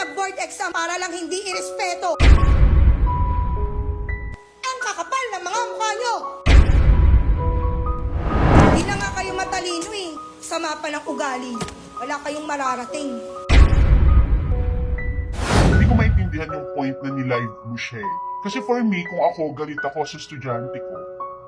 nag-board exam para lang hindi irespeto. Ang kakapal ng mga mukha nyo. Hindi na nga kayo matalino eh. Sama pa ng ugali. Wala kayong mararating. Hindi ko maintindihan yung point na nilive mo siya eh. Kasi for me, kung ako, galit ako sa estudyante ko,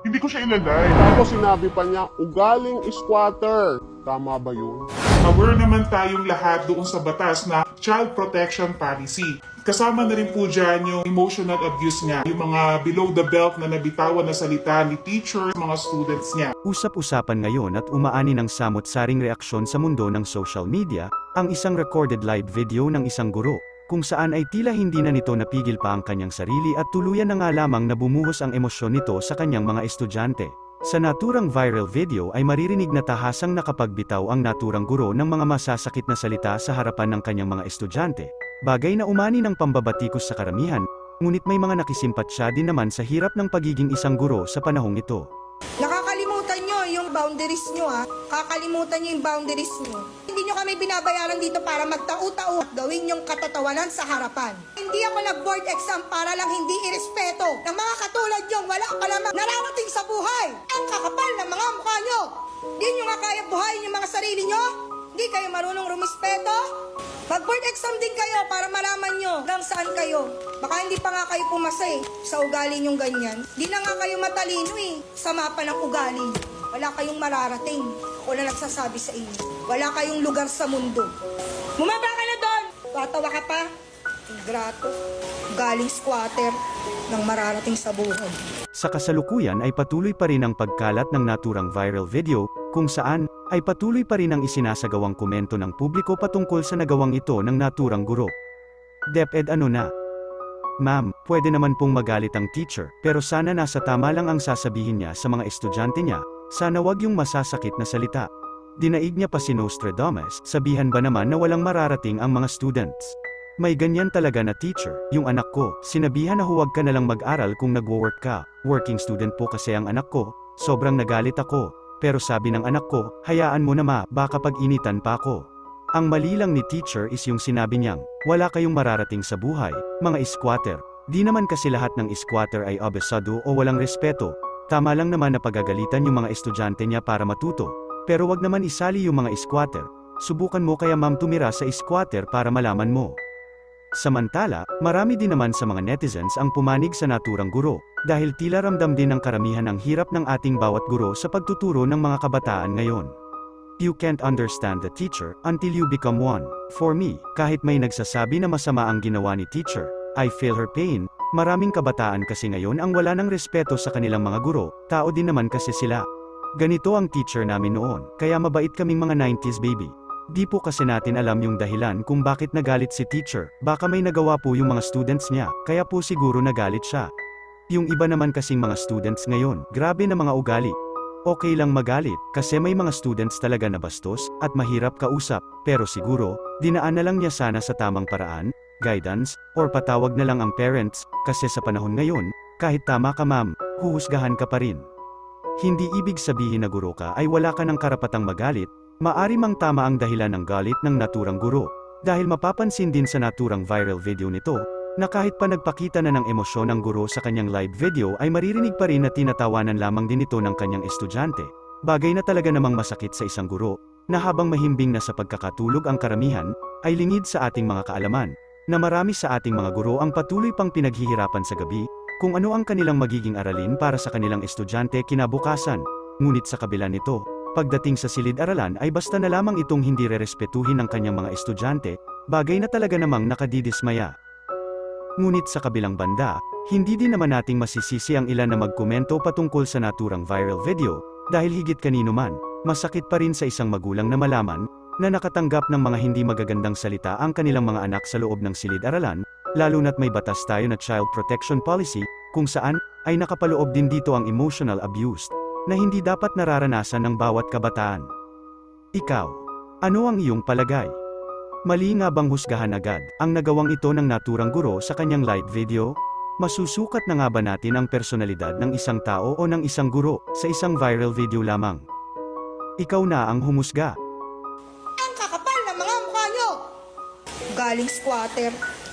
hindi ko siya ilalive. Tapos sinabi pa niya, ugaling squatter. Tama ba yun? Aware naman tayong lahat doon sa batas na Child Protection Policy. Kasama na rin po dyan yung emotional abuse niya, yung mga below the belt na nabitawan na salita ni teacher, mga students niya. Usap-usapan ngayon at umaani ng samot-saring reaksyon sa mundo ng social media, ang isang recorded live video ng isang guro, kung saan ay tila hindi na nito napigil pa ang kanyang sarili at tuluyan na nga lamang na bumuhos ang emosyon nito sa kanyang mga estudyante. Sa naturang viral video ay maririnig na tahasang nakapagbitaw ang naturang guro ng mga masasakit na salita sa harapan ng kanyang mga estudyante. Bagay na umani ng pambabatikos sa karamihan, ngunit may mga nakisimpatya din naman sa hirap ng pagiging isang guro sa panahong ito. Nakakalimutan nyo yung boundaries nyo ha. Kakalimutan nyo yung boundaries nyo. Hindi nyo kami binabayaran dito para magtau-tau at gawin yung katatawanan sa harapan. Hindi ako nag-board exam para lang hindi irespeto ng mga katulad nyo. Wala ka lamang nararating sa buhay. Ang kakapal ng mga mukha nyo. Hindi nyo nga kaya buhayin yung mga sarili nyo. Hindi kayo marunong rumispeto. Mag-board exam din kayo para malaman nyo hanggang saan kayo. Baka hindi pa nga kayo pumasa eh, sa ugali nyong ganyan. Di na nga kayo matalino eh, sama pa ng ugali. Wala kayong mararating. Ako na nagsasabi sa inyo. Wala kayong lugar sa mundo. Bumaba ka na doon! Tatawa ka pa? Ingrato. Galing squatter ng mararating sa buhay. Sa kasalukuyan ay patuloy pa rin ang pagkalat ng naturang viral video, kung saan, ay patuloy pa rin ang isinasagawang komento ng publiko patungkol sa nagawang ito ng naturang guro. DepEd ano na? Ma'am, pwede naman pong magalit ang teacher, pero sana nasa tama lang ang sasabihin niya sa mga estudyante niya, sana wag yung masasakit na salita. Dinaig niya pa si Nostradamus, sabihan ba naman na walang mararating ang mga students? May ganyan talaga na teacher, yung anak ko, sinabihan na huwag ka nalang mag-aral kung nagwo-work ka, working student po kasi ang anak ko, sobrang nagalit ako, pero sabi ng anak ko, hayaan mo na ma, baka pag-initan pa ako. Ang mali lang ni teacher is yung sinabi niyang, wala kayong mararating sa buhay, mga squatter. Di naman kasi lahat ng squatter ay abesado o walang respeto, tama lang naman na pagagalitan yung mga estudyante niya para matuto, pero wag naman isali yung mga squatter, subukan mo kaya ma'am tumira sa squatter para malaman mo. Samantala, marami din naman sa mga netizens ang pumanig sa naturang guro, dahil tila ramdam din ng karamihan ang hirap ng ating bawat guro sa pagtuturo ng mga kabataan ngayon. You can't understand the teacher until you become one. For me, kahit may nagsasabi na masama ang ginawa ni teacher, I feel her pain. Maraming kabataan kasi ngayon ang wala ng respeto sa kanilang mga guro, tao din naman kasi sila. Ganito ang teacher namin noon, kaya mabait kaming mga 90s baby. Di po kasi natin alam yung dahilan kung bakit nagalit si teacher, baka may nagawa po yung mga students niya, kaya po siguro nagalit siya. Yung iba naman kasing mga students ngayon, grabe na mga ugali. Okay lang magalit, kasi may mga students talaga na bastos, at mahirap kausap, pero siguro, dinaan na lang niya sana sa tamang paraan, guidance, or patawag na lang ang parents, kasi sa panahon ngayon, kahit tama ka ma'am, huhusgahan ka pa rin. Hindi ibig sabihin na guro ka ay wala ka ng karapatang magalit, maari mang tama ang dahilan ng galit ng naturang guro, dahil mapapansin din sa naturang viral video nito, na kahit pa nagpakita na ng emosyon ang guro sa kanyang live video ay maririnig pa rin na tinatawanan lamang din ito ng kanyang estudyante. Bagay na talaga namang masakit sa isang guro, na habang mahimbing na sa pagkakatulog ang karamihan, ay lingid sa ating mga kaalaman, na marami sa ating mga guro ang patuloy pang pinaghihirapan sa gabi, kung ano ang kanilang magiging aralin para sa kanilang estudyante kinabukasan. Ngunit sa kabila nito, pagdating sa silid-aralan ay basta na lamang itong hindi rerespetuhin ng kanyang mga estudyante, bagay na talaga namang nakadidismaya. Ngunit sa kabilang banda, hindi din naman nating masisisi ang ilan na magkomento patungkol sa naturang viral video, dahil higit kanino man, masakit pa rin sa isang magulang na malaman, na nakatanggap ng mga hindi magagandang salita ang kanilang mga anak sa loob ng silid-aralan, lalo na't may batas tayo na Child Protection Policy, kung saan, ay nakapaloob din dito ang emotional abuse, na hindi dapat nararanasan ng bawat kabataan. Ikaw, ano ang iyong palagay? Mali nga bang husgahan agad ang nagawang ito ng naturang guro sa kanyang live video? Masusukat na nga ba natin ang personalidad ng isang tao o ng isang guro sa isang viral video lamang? Ikaw na ang humusga. Ang kakapal ng mga mukha nyo. ugaling squatter.